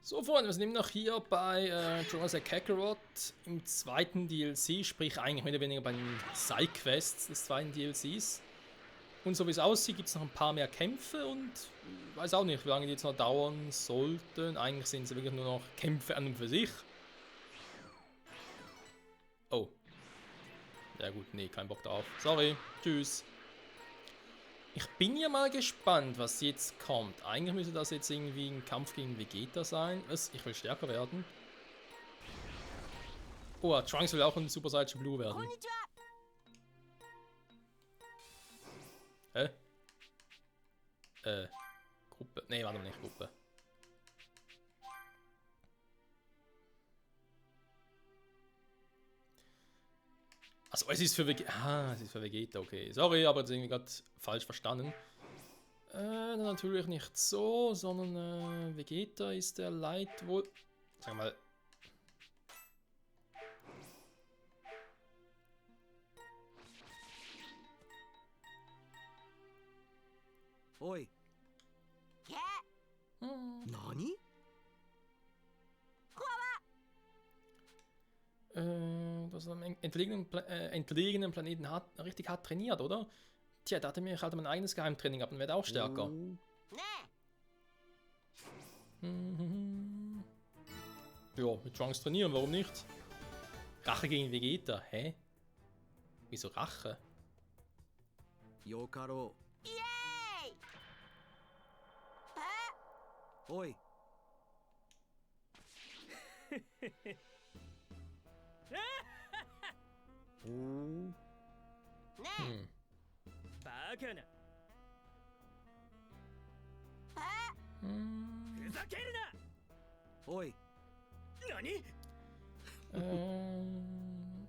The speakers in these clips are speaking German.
So, Freunde, wir sind immer noch hier bei Jurassic Kakarot im zweiten DLC, sprich eigentlich mehr oder weniger bei den Side-Quests des zweiten DLCs. Und so wie es aussieht, gibt es noch ein paar mehr Kämpfe und weiß auch nicht, wie lange die jetzt noch dauern sollten. Eigentlich sind es wirklich nur noch Kämpfe an und für sich. Oh. Ja gut, nee, kein Bock drauf. Sorry, tschüss. Ich bin ja mal gespannt, was jetzt kommt. Eigentlich müsste das jetzt irgendwie ein Kampf gegen Vegeta sein. Was? Ich will stärker werden. Oh, Trunks will auch ein Super Saiyan Blue werden. Hä? Gruppe. Nee, warte mal, nicht Gruppe. Achso, es ist für Vegeta. Ah, es ist für Vegeta, okay. Sorry, aber jetzt irgendwie gerade falsch verstanden. Natürlich nicht so, sondern Vegeta ist der Leitwohl. Sag mal. Oi. Nani? Das am entlegenen Planeten richtig hart trainiert, oder? Tja, da hatte mir halt mein eigenes Geheimtraining ab und werde auch stärker. Ja, mit Trunks trainieren, warum nicht? Rache gegen Vegeta, hä? Wieso Rache? Yokaro. Oi. Oh. バカなふざけるな Oi. 何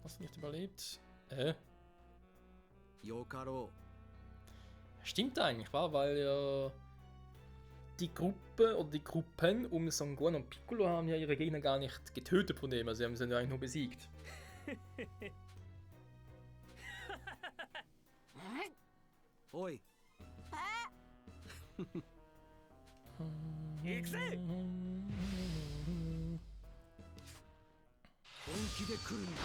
Was nicht überlebt? Yokaro. Stimmt eigentlich, war, weil ja die Gruppe oder die Gruppen um Son Gohan und Piccolo haben ja ihre Gegner gar nicht getötet von dem, also sie haben sie ja eigentlich nur besiegt. Oi. 行くぜ本気で来るんだな。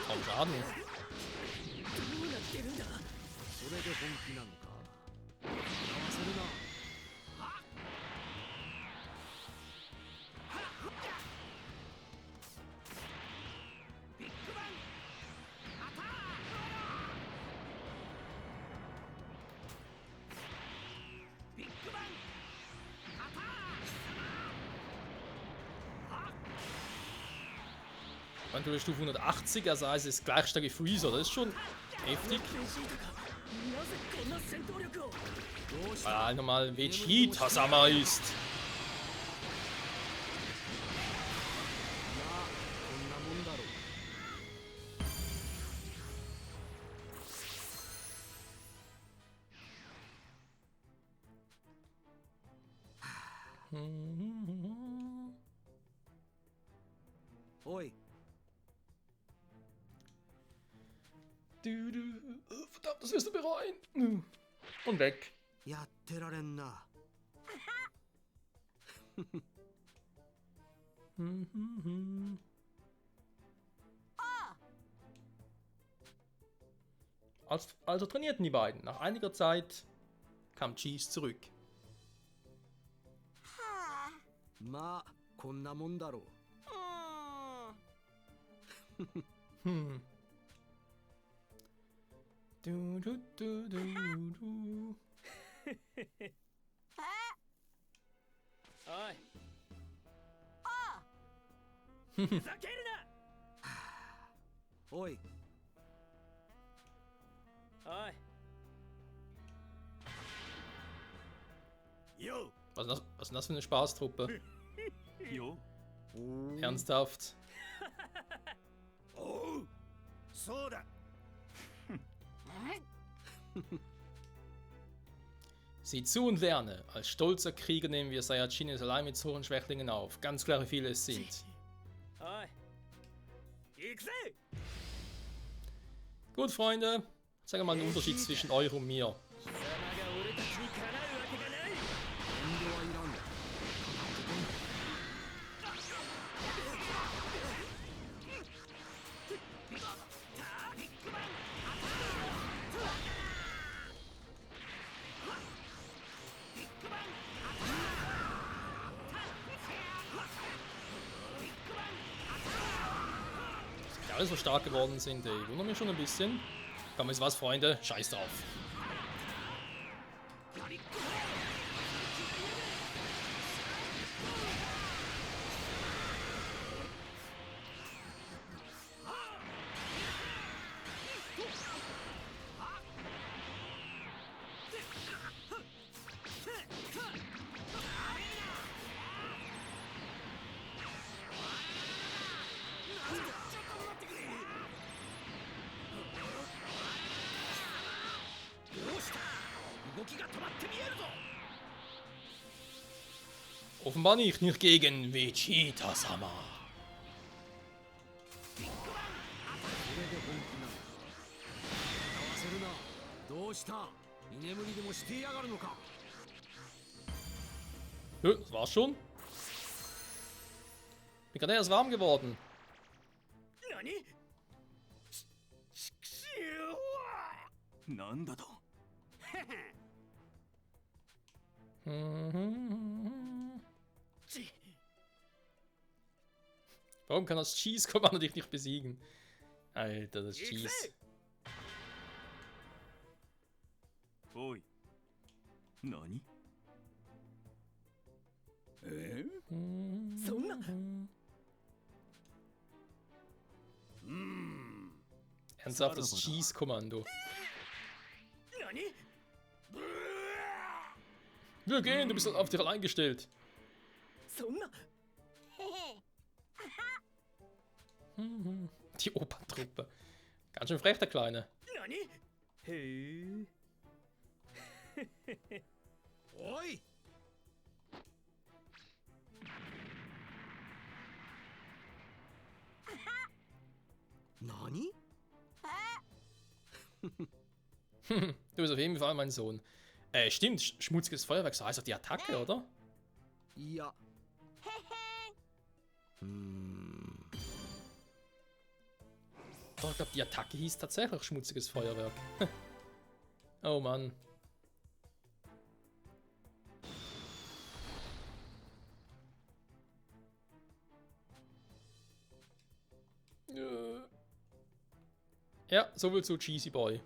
Kaum Schaden. どうなってるんだそれで本気なのか。笑わせるな。ビッグバンアタックビッグバンアタッ Manchmal Stufe 180, also heißt es gleich stark wie Freezer, das ist schon heftig. なぜこんな戦闘力を Weil er halt normal Vegeta-Sama ist. こんなもんだろう。おい。 Verdammt, das wirst du bereuen. Und weg. やってられんな。 Also trainierten die beiden. Nach einiger Zeit kam Cheese zurück. まあこんなもんだろう。 Du, du, du, du, du. おいふざけるなおい。おい Yo Was ist denn das für eine Spaßtruppe? Yo Ernsthaft? おうそうだ Sieh zu und lerne. Als stolzer Krieger nehmen wir Saiyajines allein mit so Schwächlingen auf. Ganz klar, wie viele es sind. おい行くぜ Gut, Freunde. Sag mal den Unterschied zwischen euch und mir. 貴様が俺たちにかなうわけがない 遠慮はいらん。 Die alle so stark geworden sind, ey. Wundert mich schon ein bisschen. Komm, jetzt was, Freunde. Scheiß drauf. Offenbar nicht gegen Vegeta-sama. これで本気なのか。笑わせるな。どうした。居眠りでもしてやがるのか。 Das war's schon. Bin gerade erst warm geworden. 何しくしょなんだと。 Warum kann das Cheese-Kommando dich nicht besiegen? Alter, das Cheese. おい。何。そんな Ernsthaft, das Cheese-Kommando. 何 Wir gehen, du bist auf dich allein gestellt. そんな Die Operntruppe. Ganz schön frech, der Kleine. 何へえおい。 何。 Du bist auf jeden Fall mein Sohn. Stimmt, schmutziges Feuerwerk, so heißt doch die Attacke, oder? いや。Doch, ich glaube, die Attacke hieß tatsächlich schmutziges Feuerwerk. Oh Mann. Ja, soviel zu Cheesy Boy.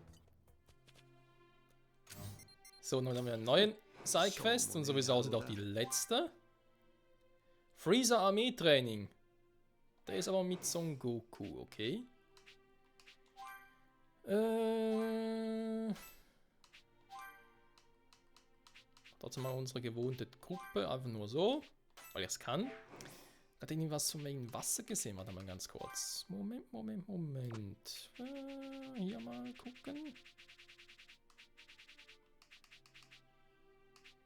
So, nun haben wir einen neuen Sidequest und sowieso aussieht auch die letzte. Freezer Armeetraining. Der ist aber mit Son Goku, okay. Trotzdem mal unsere gewohnte Gruppe, einfach nur so, weil ich es kann. Hat irgendwie was von wegen Wasser gesehen? Warte mal ganz kurz. Moment. Hier mal gucken.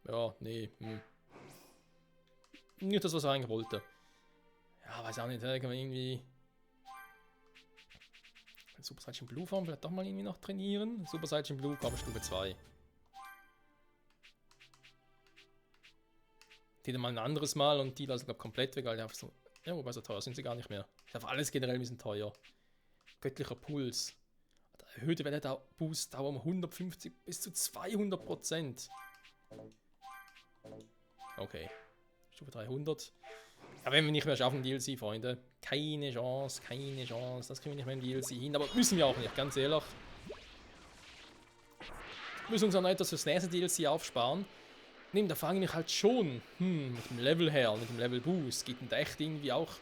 Ja, nee. Nicht das, was er eigentlich wollte. Ja, weiß auch nicht. Kann man irgendwie... Super Saiyan Blue Form vielleicht doch mal irgendwie noch trainieren. Super Saiyan Blue, glaube ich, Stufe 2. Die dann mal ein anderes Mal und die lassen, glaube ich, komplett weg, weil die einfach so. Ja, wobei so teuer sind sie gar nicht mehr. Ich glaube, alles generell ein bisschen teuer. Göttlicher Puls. Erhöhte Welle Boost Dauer um 150 bis zu 200%. Okay. Stufe 300. Ja, wenn wir nicht mehr schaffen, DLC, Freunde. Keine Chance, keine Chance. Das kriegen wir nicht mehr im DLC hin. Aber müssen wir auch nicht, ganz ehrlich. Wir müssen uns auch noch etwas fürs nächste DLC aufsparen. Da fange ich halt schon mit dem Level her, mit dem Level Boost. Geht denn da echt irgendwie auch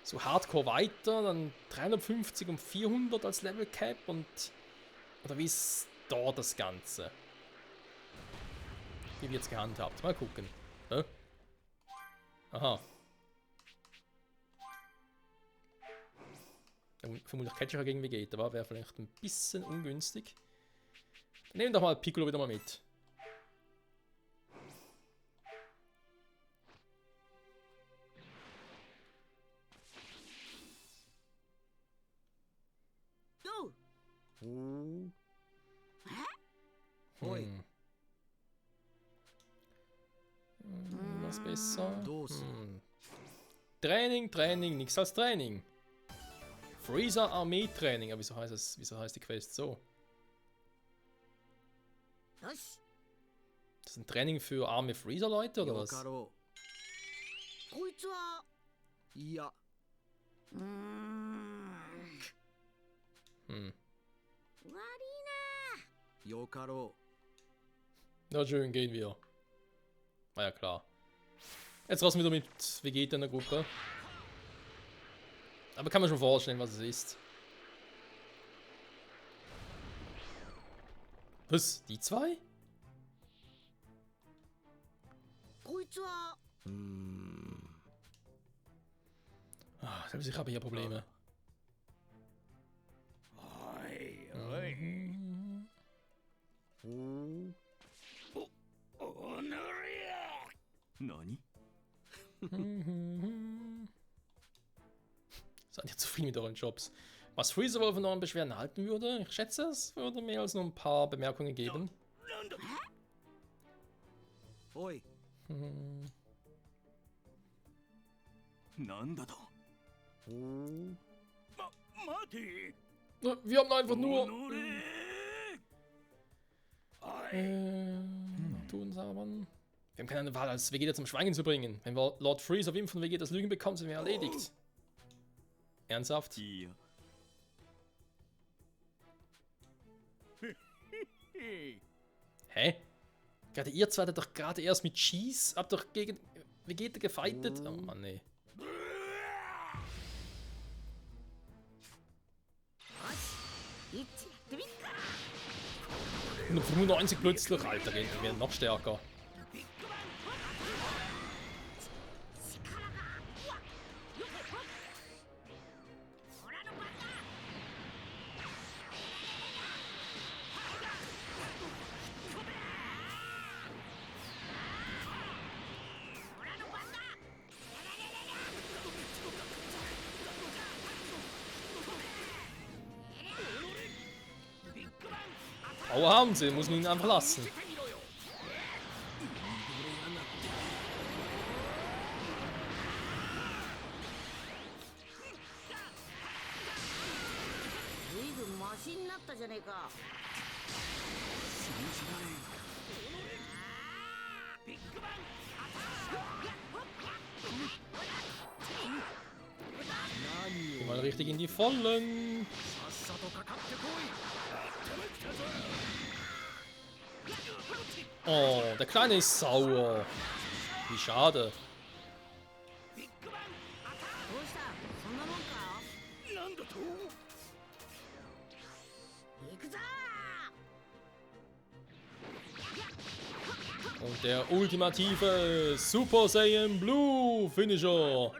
so hardcore weiter? Dann 350 und 400 als Level Cap und... Oder wie ist da das Ganze? Wie wird es gehandhabt? Mal gucken. Ja? Aha. Vermutlich Catcher gegen Vegeta, aber wäre vielleicht ein bisschen ungünstig. Dann nehmen wir doch mal Piccolo wieder mal mit. Oi. Was besser? Dos. Training, Training, nichts als Training. Freezer Armee-Training. Aber wieso heißt die Quest so? よし Das ist ein Training für arme Freezer-Leute oder よ was? かろこいつはう。いや、 Hm. 悪いよかろ Na schön, gehen wir. War ja klar. Jetzt raus wieder mit Vegeta in der Gruppe. Aber kann man schon vorstellen, was es ist. Was? Die zwei? なこいつは う。Ah, selbst ich habe hier Probleme. おいおい Mhm. おお。おのれや何 Seid ihr zufrieden mit euren Jobs? Was Freezer wohl von euren Beschwerden halten würde? Ich schätze, es würde mehr als nur ein paar Bemerkungen geben. なんだおい。 Hm. なんだと。おお。待て Wir haben einfach お nur... のれおい tun sabbern. Wir haben keine Wahl, als Vegeta zum Schweigen zu bringen. Wenn wir Lord Freezer Wimpf von Vegetas Lügen bekommen, sind wir erledigt. Ernsthaft? いや。 Hä? Gerade ihr zwei habt doch gerade erst mit Cheese, habt doch gegen Vegeta gefightet. Oh Mann, nee. いっちやってみっか 195 plötzlich, Alter, wir werden noch stärker. ビッグバン力がうわっよっオラの番だオラの番だ Aua haben sie, muss man ihn einfach lassen. 見せてみろよ ずいぶんマシになったじゃねえかビッグバンアタック 何 Geh を。 mal richtig in die Vollen. さっさとかかってこい。 Oh, der Kleine ist sauer. Wie schade. ビッグバンアタックどうしたそんなもんかなんだと行くぞ Und der ultimative Super Saiyan Blue Finisher.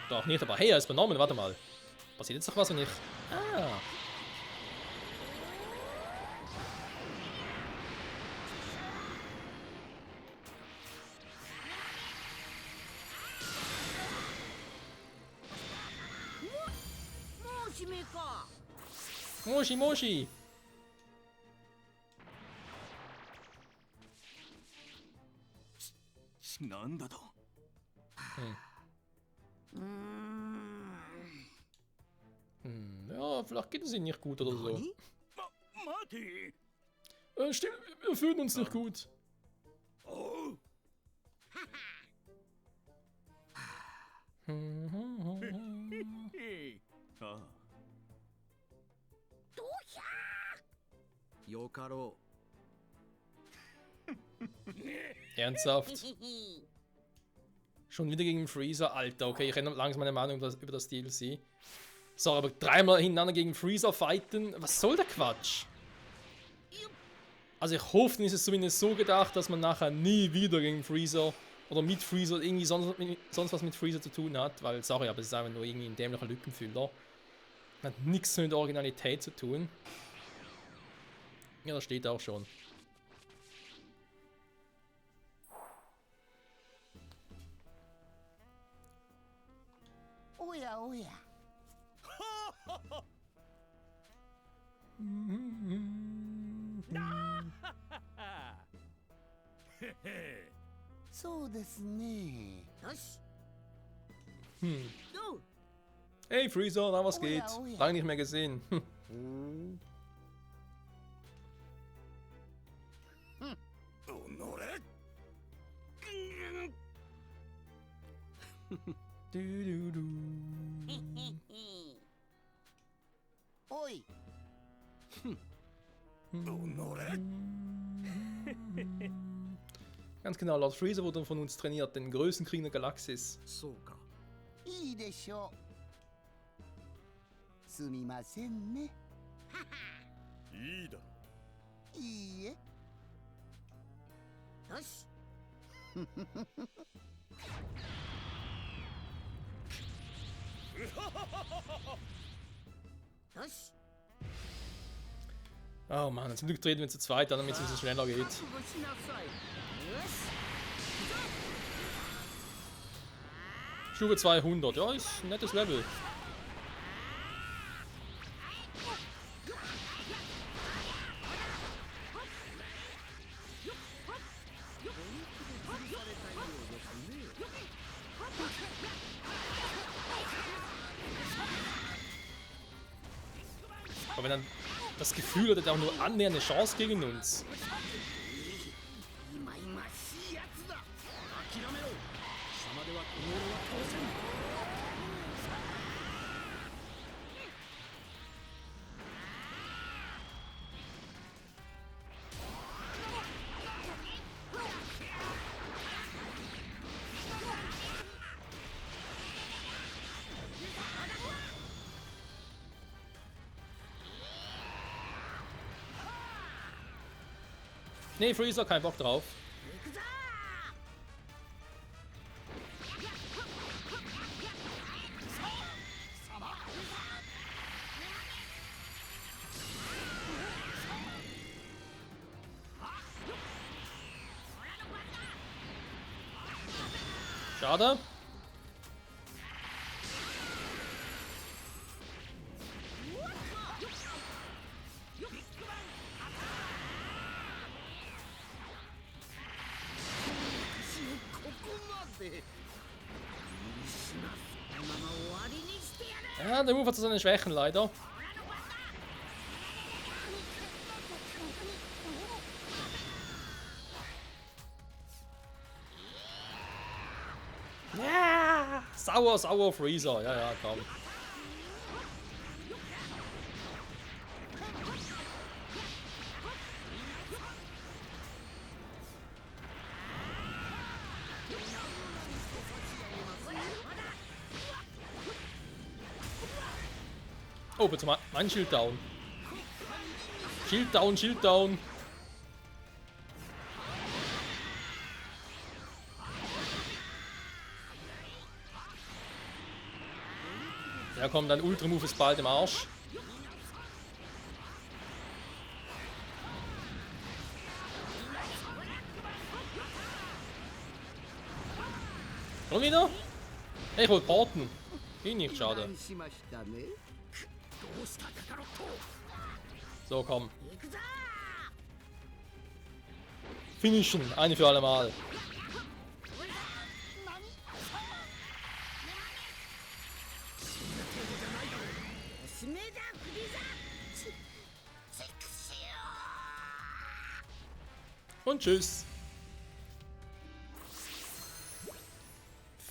Doch nicht, aber hey, er ist benommen. Warte mal. Passiert jetzt noch was, wenn ich... Ah. Moshi, Moshi. なんだと。 Ja, vielleicht geht es ihnen nicht gut oder so. 何 待て Stimmt, wir fühlen uns nicht gut. おう ああ。どうじゃよかろ Ernsthaft? Schon wieder gegen Freezer? Alter, okay, ich ändere langsam meine Meinung über das DLC. So, aber dreimal hintereinander gegen Freezer fighten? Was soll der Quatsch? Also ich hoffe, ist es zumindest so gedacht, dass man nachher nie wieder gegen Freezer oder mit Freezer irgendwie sonst was mit Freezer zu tun hat. Weil, sorry, aber es ist einfach nur irgendwie ein dämlicher Lückenfüller. Hat nichts mit der Originalität zu tun. Ja, das steht auch schon. おやおや。そうですね。よし。Hm. Du. Hey Freezer, na was Oh ja, geht? oh ja. Lange nicht mehr gesehen. Du, du, du. おい。 Ganz genau, Lord Freezer wurde von uns trainiert, den größten Krieg der Galaxis. そうか。いいでしょう。すみませんね。いいだろ。いいえ。よし。よし。 Oh Mann, zum Glück treten wir zu zweit, damit es ein bisschen schneller geht. 覚悟しなさい。よし。 Stufe 200, ja, ist ein nettes Level. Aber wenn dann das Gefühl hat, er hat auch nur annähernd eine Chance gegen uns. いまいましいやつだ。諦めろ。貴様ではこの俺は倒せん。 Nee, Freezer, kein Bock drauf. 行くぞ。 Schade. Ja, der Move hat so seine Schwächen leider. Ja, sauer, sauer Freezer. Ja, ja, komm. Oh, bitte mal mein Schild down. Schild down, Schild down. Ja komm, dein Ultra-Move ist bald im Arsch. Und wieder? Ich wollte porten. Ging nicht, schade. しましたね。 どうしたカカロット。 So, komm. 行くぞ。 Finishen, eine für alle Mal. おしめだフリーザ。セクシー。 Und tschüss.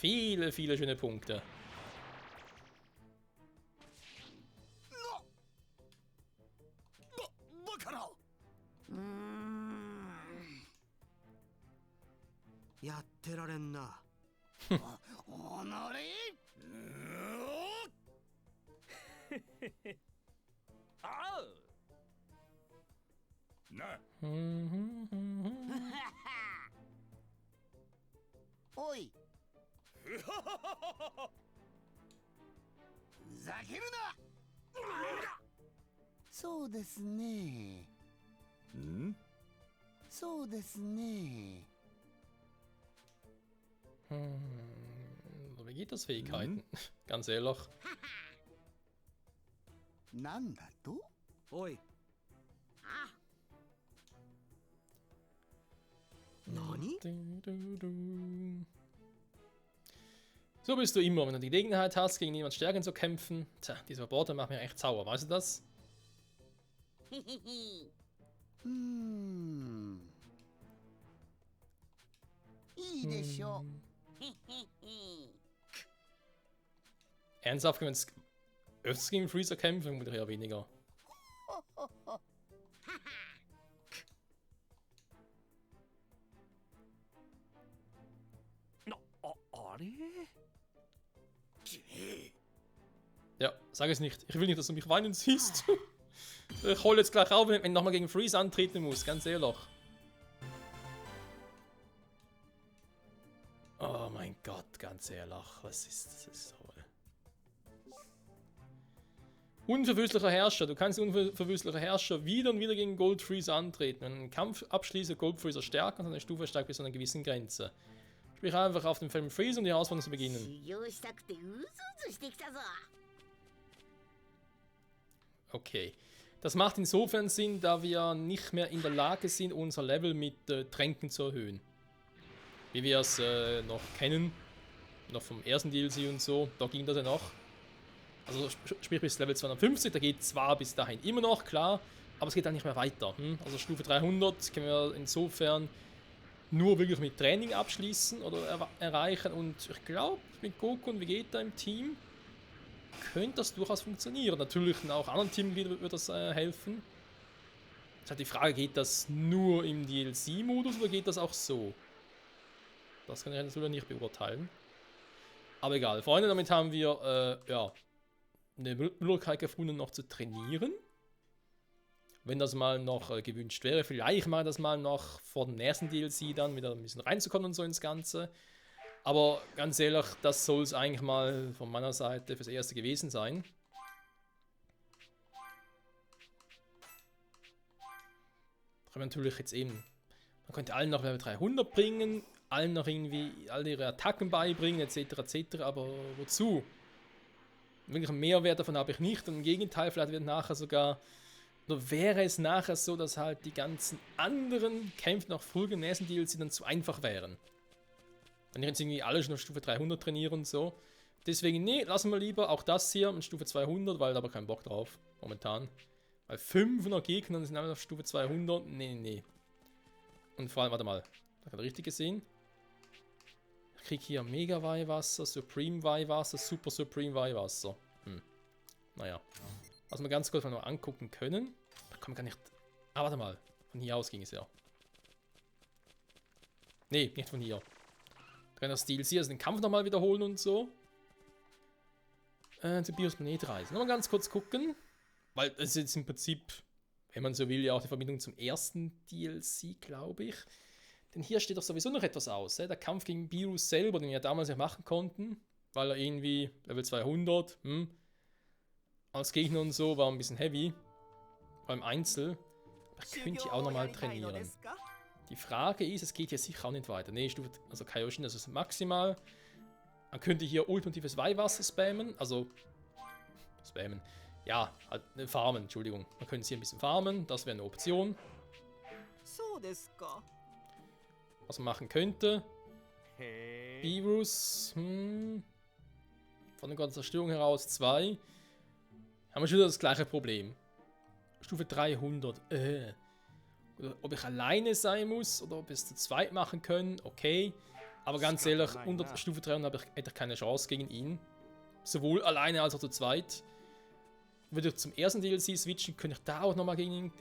Viele, viele schöne Punkte. バカな。やってられんな。おのれ。な。おい。ふざけるな。そうですね。ん？そうですね。Wo Vegeta's-Fähigkeiten. Ganz ehrlich. なんだと？おい。何？ So bist du immer, wenn du die Gelegenheit hast, gegen jemand Stärken zu kämpfen. Tja, dieser Reporter macht mir echt sauer, weißt du das? いいでしょう。 Ernsthaft, wenn es öfters gegen Freezer kämpfen, würde ich eher weniger. あれ Ja, sag es nicht. Ich will nicht, dass du mich weinen siehst. Ich hole jetzt gleich auf, wenn ich nochmal gegen Freeze antreten muss, ganz ehrlich. Oh mein Gott, ganz ehrlich. Was ist das? Das ist so. Unverwüstlicher Herrscher. Du kannst unverwüstlicher Herrscher wieder und wieder gegen Gold Freezer antreten. Wenn du einen Kampf abschließt, Gold Freezer stärker und seine Stufe steigt bis zu einer gewissen Grenze. Sprich einfach auf dem Feld Freeze, um die Herausforderung zu beginnen. 修行したくてうずうずしてきたぞ。 Okay. Das macht insofern Sinn, da wir nicht mehr in der Lage sind, unser Level mit Tränken zu erhöhen. Wie wir es noch kennen. Noch vom ersten DLC und so. Da ging das ja noch. Also sprich bis Level 250. Da geht zwar bis dahin immer noch, klar. Aber es geht dann nicht mehr weiter. Also Stufe 300 können wir insofern nur wirklich mit Training abschließen oder erreichen. Und ich glaube, mit Goku und Vegeta im Team könnte das durchaus funktionieren. Natürlich auch anderen Teammitgliedern wird das helfen. Es ist halt die Frage, geht das nur im DLC-Modus oder geht das auch so? Das kann ich natürlich nicht beurteilen. Aber egal, Freunde, damit haben wir ja, eine Möglichkeit gefunden, noch zu trainieren. Wenn das mal noch gewünscht wäre, vielleicht mal das mal noch vor dem nächsten DLC dann wieder ein bisschen reinzukommen und so ins Ganze. Aber ganz ehrlich, das soll es eigentlich mal von meiner Seite fürs Erste gewesen sein. Da können wir natürlich jetzt eben, man könnte allen noch Level 300 bringen, allen noch irgendwie all ihre Attacken beibringen, etc. etc. Aber wozu? Wirklich einen Mehrwert davon habe ich nicht. Und im Gegenteil, vielleicht wird nachher sogar, oder wäre es nachher so, dass halt die ganzen anderen Kämpfe nach folgenden nächsten DLC dann zu einfach wären. Wenn ich jetzt irgendwie alle schon auf Stufe 300 trainiere und so. Deswegen, nee, lassen wir lieber auch das hier mit Stufe 200, weil da habe ich keinen Bock drauf, momentan. Weil 500 Gegner sind alle auf Stufe 200, nee. Und vor allem, warte mal, habe ich richtig gesehen? Ich kriege hier Mega Weihwasser, Supreme Weihwasser, Super Supreme Weihwasser. Naja. Was wir ganz kurz mal noch angucken können. Da kann man gar nicht... Ah, warte mal. Von hier aus ging es ja. Nee, nicht von hier. Da kann das DLC, also den Kampf nochmal wiederholen und so. Zur Bios Planet reisen. Nochmal ganz kurz gucken. Weil es ist jetzt im Prinzip, wenn man so will, ja auch die Verbindung zum ersten DLC, glaube ich. Denn hier steht doch sowieso noch etwas aus. Der Kampf gegen Beerus selber, den wir ja damals ja machen konnten. Weil er irgendwie Level 200, als Gegner und so, war ein bisschen heavy. Beim Einzel. Aber ich könnte hier auch nochmal trainieren. Die Frage ist, es geht hier sicher auch nicht weiter. Nee, Stufe, also Kaioshin, das ist maximal. Man könnte hier ultimatives Weihwasser spammen. Also, spammen. Ja, halt farmen, Entschuldigung. Man könnte hier ein bisschen farmen, das wäre eine Option. Was man machen könnte. Beerus, von der ganzen Zerstörung heraus 2. Haben wir schon wieder das gleiche Problem. Stufe 300, Oder ob ich alleine sein muss oder ob wir es zu zweit machen können, okay. Aber ganz ehrlich, unter Stufe 300 hätte ich keine Chance gegen ihn. Sowohl alleine als auch zu zweit. Würde ich zum ersten DLC switchen, könnte ich da auch nochmal gegen ihn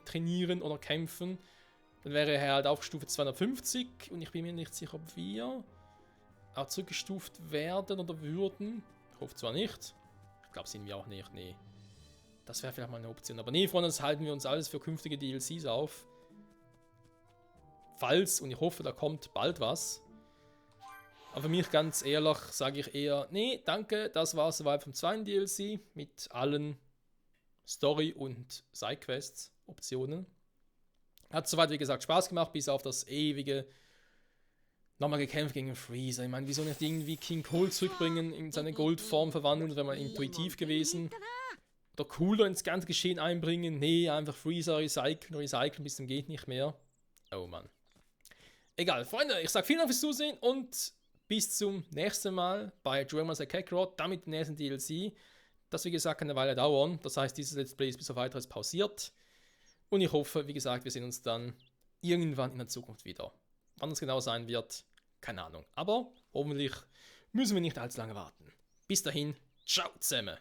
trainieren oder kämpfen. Dann wäre er halt auf Stufe 250 und ich bin mir nicht sicher, ob wir auch zurückgestuft werden oder würden. Ich hoffe zwar nicht. Ich glaube, sind wir auch nicht, nee. Das wäre vielleicht mal eine Option. Aber nee, Freunde, das halten wir uns alles für künftige DLCs auf. Falls, und ich hoffe, da kommt bald was. Aber für mich ganz ehrlich sage ich eher, nee, danke, das war es soweit vom zweiten DLC mit allen Story- und Sidequests-Optionen. Hat soweit, wie gesagt, Spaß gemacht, bis auf das ewige nochmal gekämpft gegen Freezer. Ich meine, wieso nicht irgendwie King Cole zurückbringen, in seine Goldform verwandeln, wäre mal intuitiv gewesen. Oder cooler ins ganze Geschehen einbringen. Nee, einfach Freezer recyceln bis zum geht nicht mehr. Oh Mann. Egal, Freunde, ich sag vielen Dank fürs Zusehen und bis zum nächsten Mal bei Dragon Ball Kakarot, damit den nächsten DLC. Das, wie gesagt, kann eine Weile dauern. Das heißt, dieses Let's Play ist bis auf weiteres pausiert. Und ich hoffe, wie gesagt, wir sehen uns dann irgendwann in der Zukunft wieder. Wann es genau sein wird, keine Ahnung. Aber hoffentlich müssen wir nicht allzu lange warten. Bis dahin, ciao zusammen.